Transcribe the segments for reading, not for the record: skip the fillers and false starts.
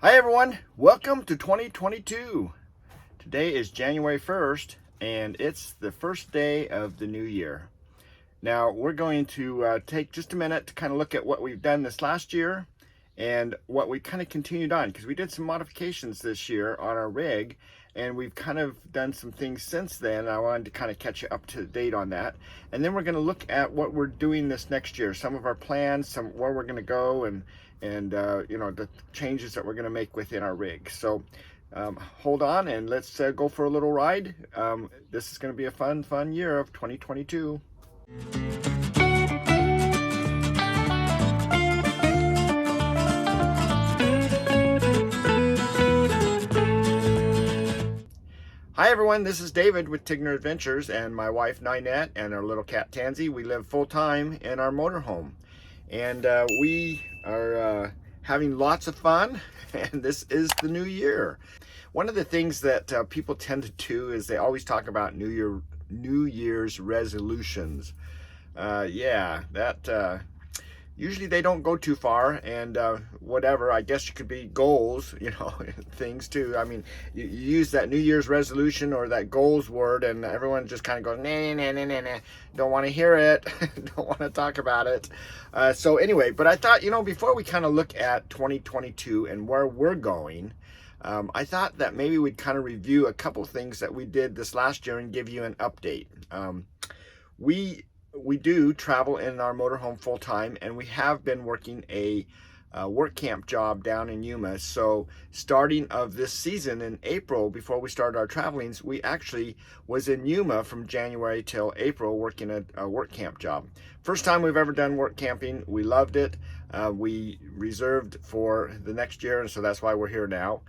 Hi everyone, welcome to 2022. Today is January 1st and it's the first day of the new year. Now we're going to take just a minute to kind of look at what we've done this last year and what we kind of continued on, because we did some modifications this year on our rig and we've kind of done some things since then. I wanted to kind of catch you up to date on that, and then we're going to look at what we're doing this next year, some of our plans, some where we're going to go, and you know, the changes that we're going to make within our rig. So hold on and let's go for a little ride. This is going to be a fun year of 2022. Hi everyone, this is David with Tigner Adventures and my wife Ninette and our little cat Tansy. We live full-time in our motorhome, and we are having lots of fun, and this is the new year. One of the things that people tend to do is they always talk about New Year's resolutions. Usually they don't go too far, and whatever, I guess you could be goals, you know, things too. I mean, you use that New Year's resolution or that goals word and everyone just kind of goes, nah, don't want to hear it, don't want to talk about it. So anyway, but I thought, you know, before we kind of look at 2022 and where we're going, I thought that maybe we'd kind of review a couple things that we did this last year and give you an update. We do travel in our motorhome full time, and we have been working a work camp job down in Yuma. So starting of this season in April, before we started our travelings, we actually was in Yuma from January till April working a work camp job. First time we've ever done work camping. We loved it. We reserved for the next year, and so that's why we're here now,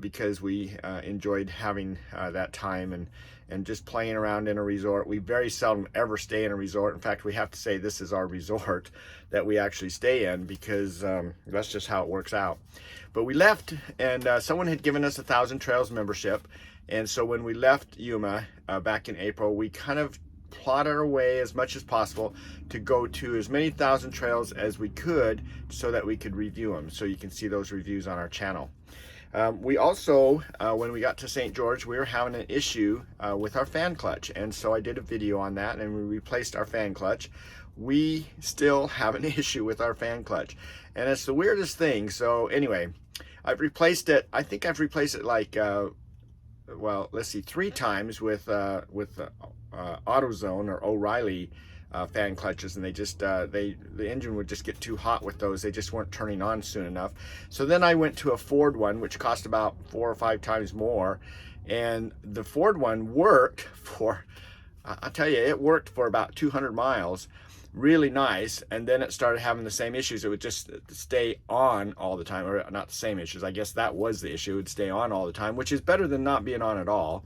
because we enjoyed having that time and just playing around in a resort. We very seldom ever stay in a resort. In fact, we have to say this is our resort that we actually stay in, because that's just how it works out. But we left, and someone had given us a 1,000 Trails membership, and so when we left Yuma back in April, we kind of plotted our way as much as possible to go to as many 1,000 trails as we could so that we could review them. So you can see those reviews on our channel. We also, when we got to St. George, we were having an issue with our fan clutch, and so I did a video on that, and we replaced our fan clutch. We still have an issue with our fan clutch, and it's the weirdest thing. So anyway, I've replaced it. I think I've replaced it like, well, let's see, 3 times with AutoZone or O'Reilly fan clutches, and they just the engine would just get too hot with those. They just weren't turning on soon enough. So then I went to a Ford one, which cost about 4 or 5 times more, and the Ford one worked for, I'll tell you, it worked for about 200 miles, really nice. And then it started having the same issues. It would just stay on all the time, or not the same issues, I guess that was the issue. It would stay on all the time, which is better than not being on at all.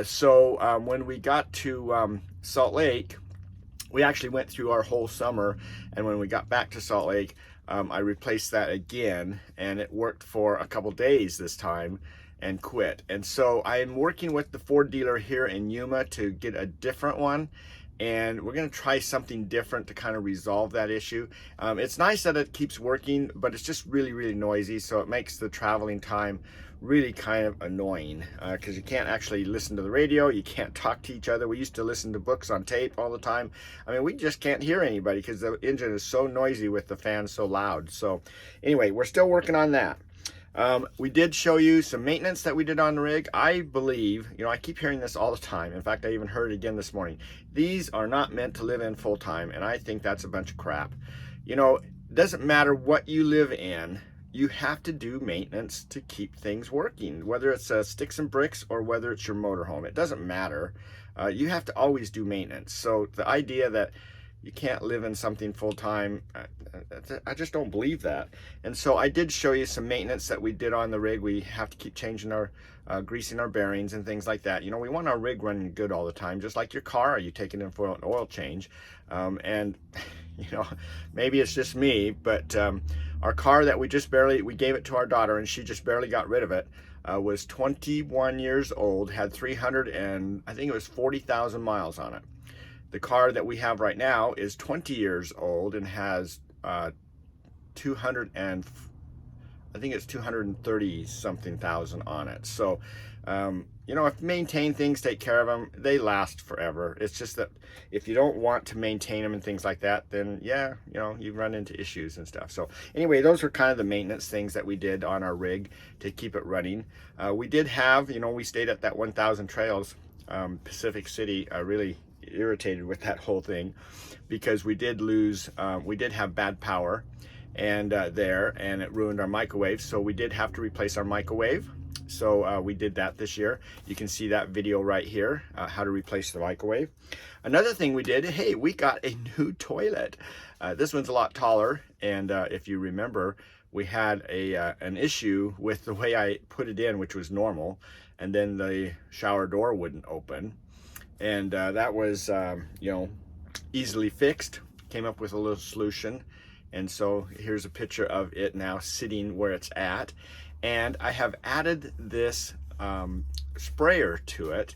So when we got to Salt Lake, we actually went through our whole summer, and when we got back to Salt Lake, I replaced that again, and it worked for a couple days this time and quit. And so I am working with the Ford dealer here in Yuma to get a different one, and we're going to try something different to kind of resolve that issue. It's nice that it keeps working, but it's just really noisy, so it makes the traveling time really kind of annoying, because you can't actually listen to the radio, you can't talk to each other. We used to listen to books on tape all the time. I mean, we just can't hear anybody because the engine is so noisy with the fan so loud. So anyway, we're still working on that. We did show you some maintenance that we did on the rig. I believe, you know, I keep hearing this all the time. In fact, I even heard it again this morning. These are not meant to live in full time, and I think that's a bunch of crap. You know, it doesn't matter what you live in, you have to do maintenance to keep things working, whether it's sticks and bricks or whether it's your motorhome. It doesn't matter. You have to always do maintenance. So the idea that you can't live in something full-time, I just don't believe that. And so I did show you some maintenance that we did on the rig. We have to keep changing our greasing our bearings and things like that. You know, we want our rig running good all the time, just like your car. You take it in for an oil change, and you know, maybe it's just me, but our car that we gave it to our daughter, and she just barely got rid of it, was 21 years old, had 300 and I think it was 40,000 miles on it. The car that we have right now is 20 years old and has 200 and I think it's 230 something thousand on it. So you know, if you maintain things, take care of them, they last forever. It's just that if you don't want to maintain them and things like that, then yeah, you know, you run into issues and stuff. So anyway, those were kind of the maintenance things that we did on our rig to keep it running. We did have, you know, we stayed at that 1,000 Trails, Pacific City, really irritated with that whole thing because we did lose, we did have bad power and and it ruined our microwave. So we did have to replace our microwave. So we did that this year. You can see that video right here, how to replace the microwave. Another thing we did, hey, we got a new toilet. This one's a lot taller, and if you remember, we had an issue with the way I put it in, which was normal, and then the shower door wouldn't open. And that was, you know, easily fixed. Came up with a little solution. And so here's a picture of it now sitting where it's at. And I have added this sprayer to it.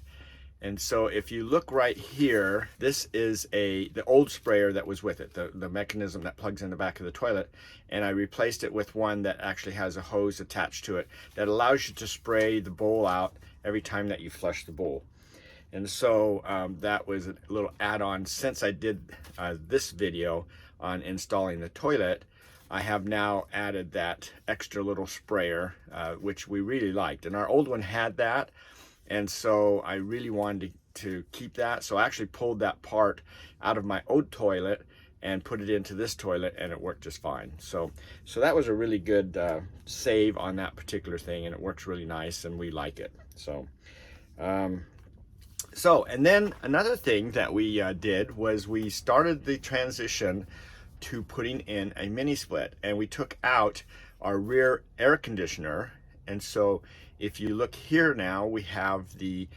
And so if you look right here, this is the old sprayer that was with it, the mechanism that plugs in the back of the toilet. And I replaced it with one that actually has a hose attached to it that allows you to spray the bowl out every time that you flush the bowl. And so that was a little add-on. Since I did this video on installing the toilet, I have now added that extra little sprayer, which we really liked. And our old one had that, and so I really wanted to keep that. So I actually pulled that part out of my old toilet and put it into this toilet, and it worked just fine. So that was a really good save on that particular thing, and it works really nice, and we like it. So and then another thing that we did was we started the transition to putting in a mini split, and we took out our rear air conditioner. And so if you look here now, we have the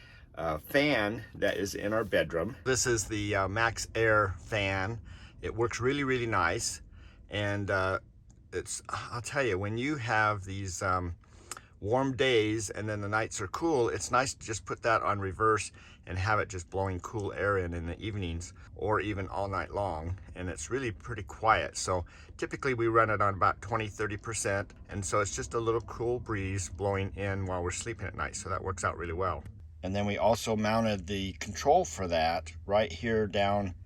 fan that is in our bedroom. This is the Max Air fan. It works really, really nice. And I'll tell you, when you have these warm days and then the nights are cool, it's nice to just put that on reverse and have it just blowing cool air in the evenings or even all night long. And it's really pretty quiet. So typically we run it on about 20-30%. And so it's just a little cool breeze blowing in while we're sleeping at night. So that works out really well. And then we also mounted the control for that right here down,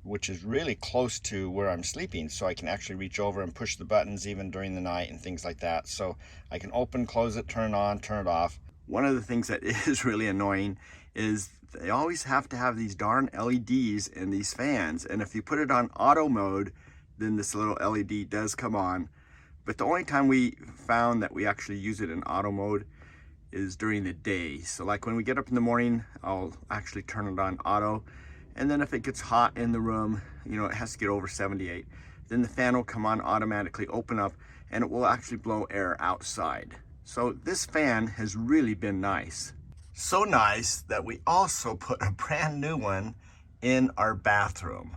which is really close to where I'm sleeping. So I can actually reach over and push the buttons even during the night and things like that. So I can open, close it, turn it on, turn it off. One of the things that is really annoying is they always have to have these darn LEDs in these fans. And if you put it on auto mode, then this little LED does come on. But the only time we found that we actually use it in auto mode is during the day. So like when we get up in the morning, I'll actually turn it on auto. And then if it gets hot in the room, you know, it has to get over 78, then the fan will come on automatically, open up, and it will actually blow air outside. So this fan has really been nice. So nice that we also put a brand new one in our bathroom.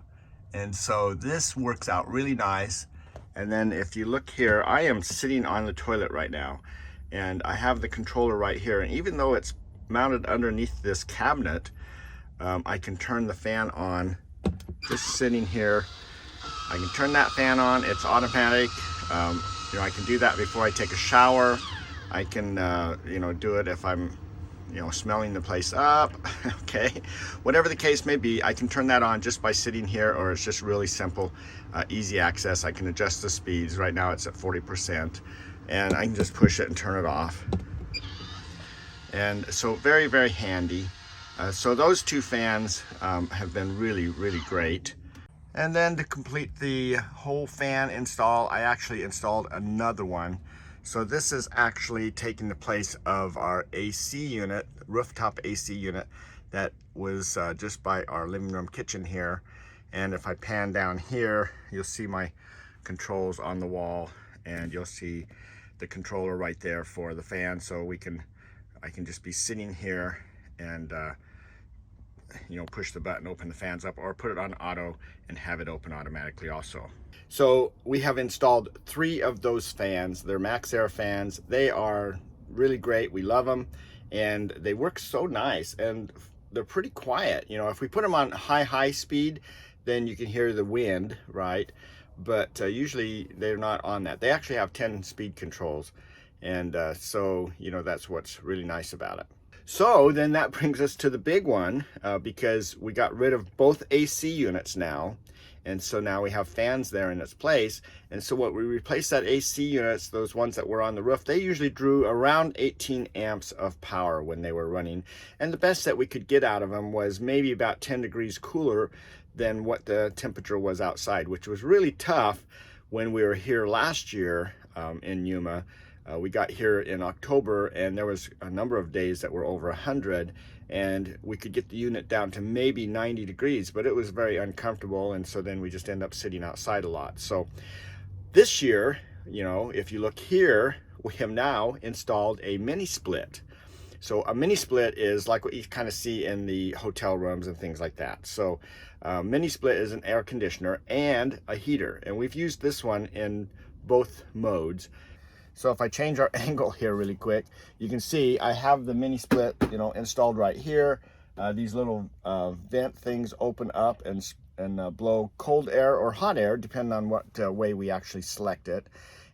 And so this works out really nice. And then if you look here, I am sitting on the toilet right now, and I have the controller right here. And even though it's mounted underneath this cabinet, I can turn the fan on just sitting here. I can turn that fan on, it's automatic. You know, I can do that before I take a shower. I can, you know, do it if I'm, you know, smelling the place up, okay? Whatever the case may be, I can turn that on just by sitting here, or it's just really simple, easy access. I can adjust the speeds. Right now it's at 40%, and I can just push it and turn it off. And so very, very handy. So those two fans have been really, really great. And then to complete the whole fan install, I actually installed another one. So this is actually taking the place of our AC unit, rooftop AC unit that was just by our living room kitchen here. And if I pan down here, you'll see my controls on the wall, and you'll see the controller right there for the fan. So I can just be sitting here and you know, push the button, open the fans up, or put it on auto and have it open automatically also. So we have installed 3 of those fans. They're Max Air fans. They are really great. We love them, and they work so nice, and they're pretty quiet. You know, if we put them on high speed, then you can hear the wind, right? but usually they're not on that. They actually have 10 speed controls, and so you know, that's what's really nice about it. So then that brings us to the big one, because we got rid of both AC units now, and so now we have fans there in its place. And so what we replaced that AC units, those ones that were on the roof, they usually drew around 18 amps of power when they were running, and the best that we could get out of them was maybe about 10 degrees cooler than what the temperature was outside, which was really tough when we were here last year in Yuma. We got here in October, and there was a number of days that were over 100, and we could get the unit down to maybe 90 degrees, but it was very uncomfortable, and so then we just end up sitting outside a lot. So this year, you know, if you look here, we have now installed a mini split. So a mini split is like what you kind of see in the hotel rooms and things like that. So mini split is an air conditioner and a heater, and we've used this one in both modes. So if I change our angle here really quick, you can see I have the mini split, you know, installed right here. These little vent things open up and blow cold air or hot air, depending on what way we actually select it.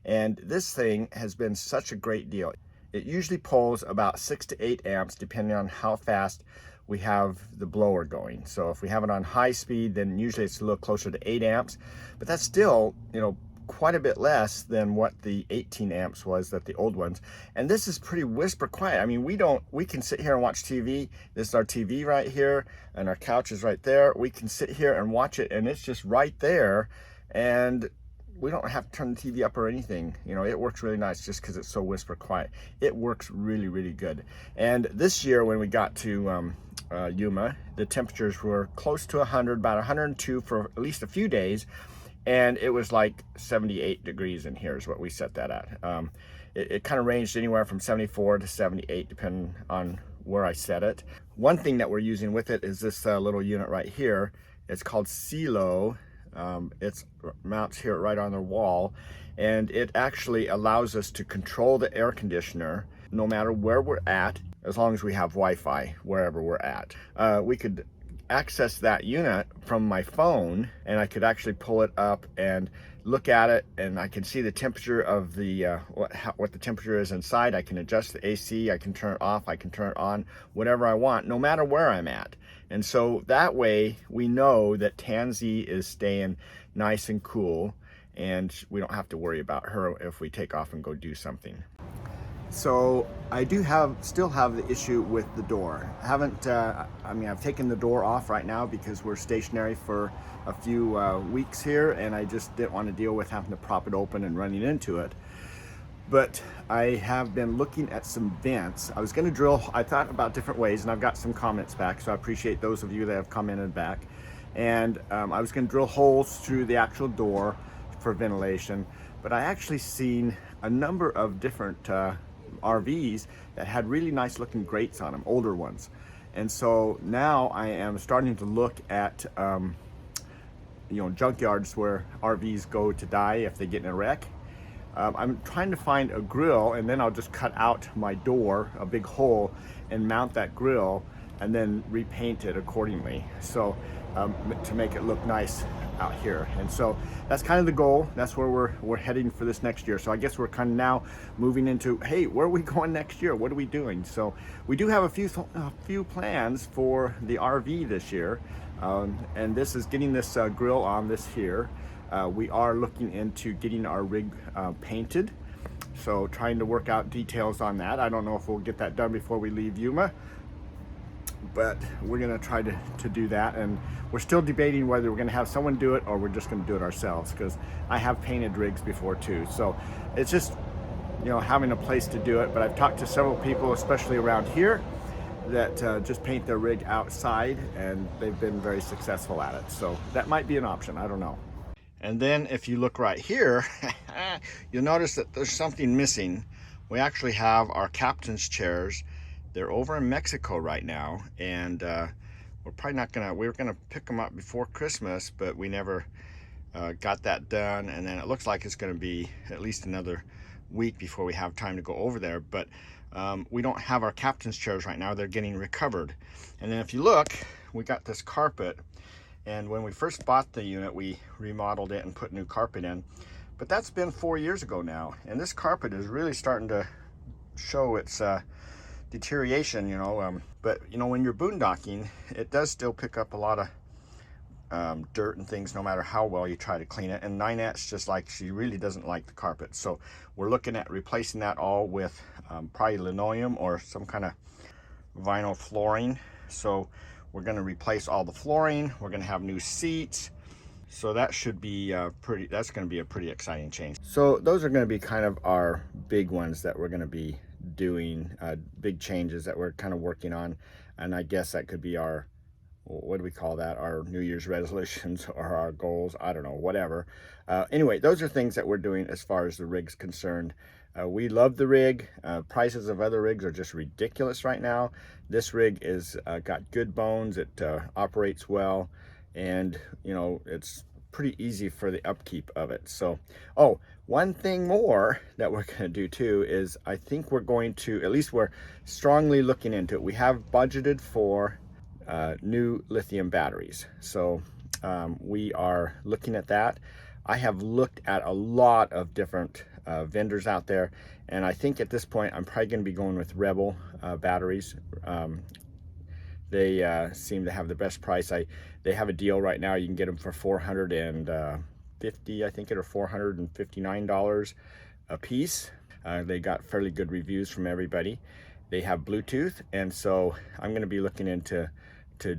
And this thing has been such a great deal. It usually pulls about 6 to 8 amps, depending on how fast we have the blower going. So if we have it on high speed, then usually it's a little closer to 8 amps, but that's still, you know, quite a bit less than what the 18 amps was that the old ones. And this is pretty whisper quiet. I mean, we can sit here and watch TV. This is our TV right here, and our couch is right there. We can sit here and watch it, and it's just right there, and we don't have to turn the TV up or anything. You know, it works really nice just because it's so whisper quiet. It works really, really good. And this year when we got to Yuma, the temperatures were close to 100, about 102 for at least a few days. And it was like 78 degrees in here is what we set that at. It kind of ranged anywhere from 74 to 78, depending on where I set it. One thing that we're using with it is this little unit right here. It's called CeeLo. It mounts here right on the wall, and it actually allows us to control the air conditioner no matter where we're at, as long as we have Wi-Fi wherever we're at. We could access that unit from my phone, and I could actually pull it up and look at it, and I can see the temperature of the what the temperature is inside. I can adjust the AC, I can turn it off, I can turn it on, whatever I want, no matter where I'm at. And so that way we know that Tansy is staying nice and cool, and we don't have to worry about her if we take off and go do something. So I do still have the issue with the door. I've taken the door off right now because we're stationary for a few weeks here, and I just didn't want to deal with having to prop it open and running into it. But I have been looking at some vents. I was going to drill, I thought about different ways, and I've got some comments back, so I appreciate those of you that have commented back. And I was going to drill holes through the actual door for ventilation, but I actually seen a number of different RVs that had really nice looking grates on them, older ones. And so now I am starting to look at junkyards where RVs go to die if they get in a wreck. I'm trying to find a grill, and then I'll just cut out my door, a big hole, and mount that grill, and then repaint it accordingly, so to make it look nice out here. And so that's kind of the goal. That's where we're heading for this next year. So I guess we're kind of now moving into, hey, where are we going next year? What are we doing? So we do have a few plans for the RV this year, and this is getting this grill on this here. We are looking into getting our rig painted, so trying to work out details on that. I don't know if we'll get that done before we leave Yuma, but we're going to try to do that. And we're still debating whether we're going to have someone do it or we're just going to do it ourselves, because I have painted rigs before too. So it's just, having a place to do it. But I've talked to several people, especially around here, that just paint their rig outside, and they've been very successful at it. So that might be an option. I don't know. And then if you look right here, you'll notice that there's something missing. We actually have our captain's chairs. They're over in Mexico right now, and we're probably not gonna, we were gonna pick them up before Christmas, but we never got that done. And then it looks like it's gonna be at least another week before we have time to go over there. But we don't have our captain's chairs right now. They're getting recovered. And then if you look, we got this carpet, And when we first bought the unit, we remodeled it and put new carpet in. But that's been 4 years ago now, and this carpet is really starting to show its deterioration, you know. But you know, when you're boondocking, it does still pick up a lot of dirt and things, no matter how well you try to clean it. And Ninette's just like, she really doesn't like the carpet, so we're looking at replacing that all with probably linoleum or some kind of vinyl flooring. So we're going to replace all the flooring. We're going to have new seats. So that should be that's going to be a pretty exciting change. So those are going to be kind of our big ones that we're going to be doing, big changes that we're kind of working on. And I guess that could be our, what do we call that? Our New Year's resolutions or our goals. I don't know, whatever. Anyway, those are things that we're doing as far as the rig's concerned. We love the rig. Prices of other rigs are just ridiculous right now. This rig is got good bones. It operates well, and you know, it's pretty easy for the upkeep of it. So, oh, one thing more that we're going to do too is, I think we're going to, at least we're strongly looking into it. We have budgeted for new lithium batteries. So we are looking at that. I have looked at a lot of different vendors out there, and I think at this point I'm probably going to be going with Rebel batteries. They seem to have the best price. They have a deal right now. You can get them for $450, I think, or $459 a piece. They got fairly good reviews from everybody. They have Bluetooth, and so I'm going to be looking into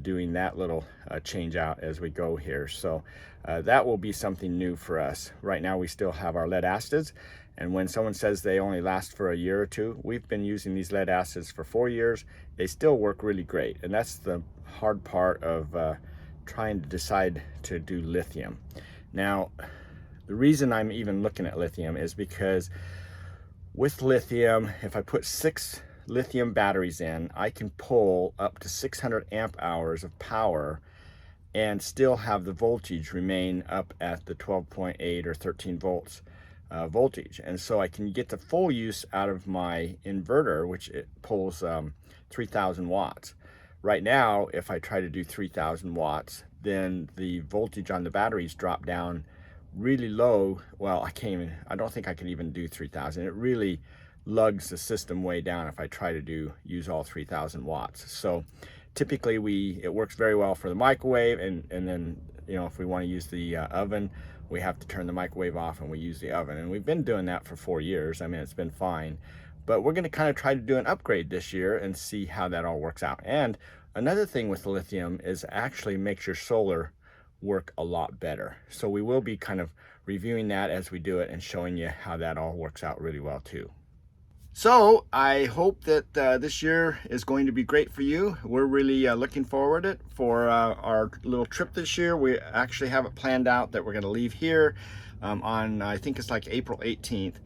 doing that little change out as we go here. So that will be something new for us. Right now we still have our lead acids, and when someone says they only last for a year or two, we've been using these lead acids for 4 years. They still work really great, and that's the hard part of trying to decide to do lithium. Now, the reason I'm even looking at lithium is because with lithium, if I put 6 lithium batteries in, I can pull up to 600 amp hours of power and still have the voltage remain up at the 12.8 or 13 volts voltage. And so I can get the full use out of my inverter, which it pulls 3,000 watts. Right now, if I try to do 3,000 watts, then the voltage on the batteries drop down really low. Well, I don't think I can even do 3,000. It really lugs the system way down if I try to use all 3,000 watts. So typically it works very well for the microwave, and then, you know, if we want to use the oven, we have to turn the microwave off and we use the oven. And we've been doing that for 4 years. I mean, it's been fine. But we're going to kind of try to do an upgrade this year and see how that all works out. And another thing with lithium is actually makes your solar work a lot better. So we will be kind of reviewing that as we do it and showing you how that all works out really well too. So I hope that this year is going to be great for you. We're really looking forward to it for our little trip this year. We actually have it planned out that we're going to leave here on, I think it's like April 18th.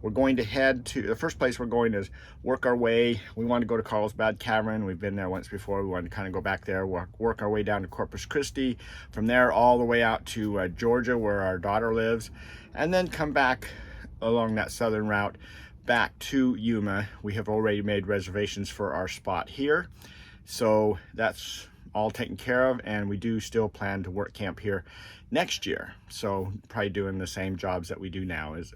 We're going to head to, the first place we're going is work our way. We want to go to Carlsbad Cavern. We've been there once before. We want to kind of go back there, work our way down to Corpus Christi. From there all the way out to Georgia, where our daughter lives, and then come back along that southern route back to Yuma. We have already made reservations for our spot here, so that's all taken care of, and we do still plan to work camp here next year. So probably doing the same jobs that we do now is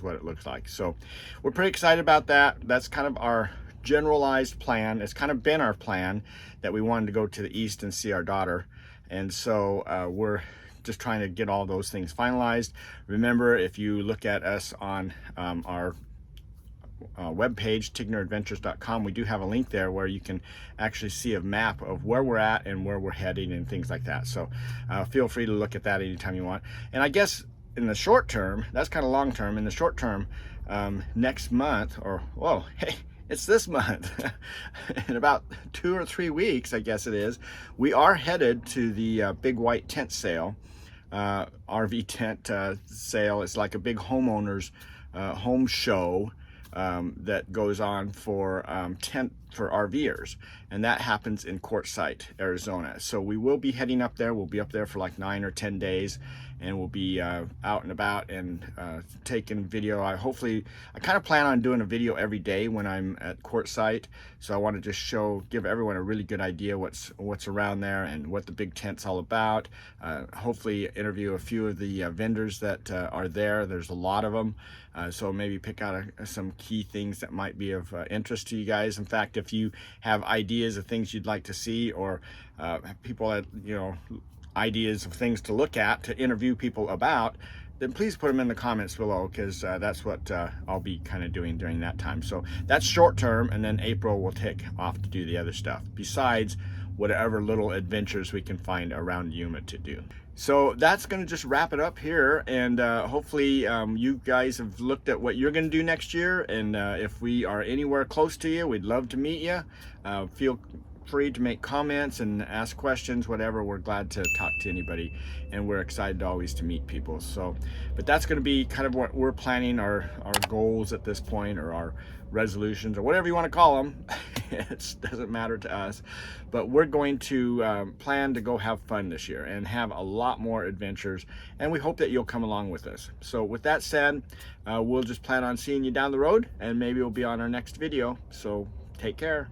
what it looks like. So we're pretty excited about that. That's kind of our generalized plan. It's kind of been our plan that we wanted to go to the east and see our daughter, and so we're just trying to get all those things finalized. Remember, if you look at us on our webpage, tigneradventures.com, we do have a link there where you can actually see a map of where we're at and where we're heading and things like that. So feel free to look at that anytime you want. And I guess in the short term, that's kind of long term. In the short term, next month, or whoa, hey, it's this month, in about 2 or 3 weeks, I guess it is, we are headed to the big white tent sale, RV tent sale. It's like a big homeowners home show that goes on for RVers, and that happens in Quartzsite, Arizona. So we will be heading up there. We'll be up there for like 9 or 10 days, and we'll be out and about and taking video. I kind of plan on doing a video every day when I'm at Quartzsite, so I want to just give everyone a really good idea what's around there and what the big tent's all about. Hopefully interview a few of the vendors that are there. There's a lot of them, so maybe pick out some key things that might be of interest to you guys. In fact, if you have ideas of things you'd like to see, or people that, ideas of things to look at, to interview people about, then please put them in the comments below, because that's what I'll be kind of doing during that time. So that's short term, and then April we'll take off to do the other stuff, besides whatever little adventures we can find around Yuma to do. So that's going to just wrap it up here, and hopefully you guys have looked at what you're going to do next year, and if we are anywhere close to you, we'd love to meet you. Feel free to make comments and ask questions, whatever. We're glad to talk to anybody, and we're excited always to meet people. So, but that's going to be kind of what we're planning, our goals at this point, or our resolutions, or whatever you want to call them. It doesn't matter to us, but we're going to plan to go have fun this year and have a lot more adventures, and we hope that you'll come along with us. So with that said, we'll just plan on seeing you down the road, and maybe we'll be on our next video. So take care.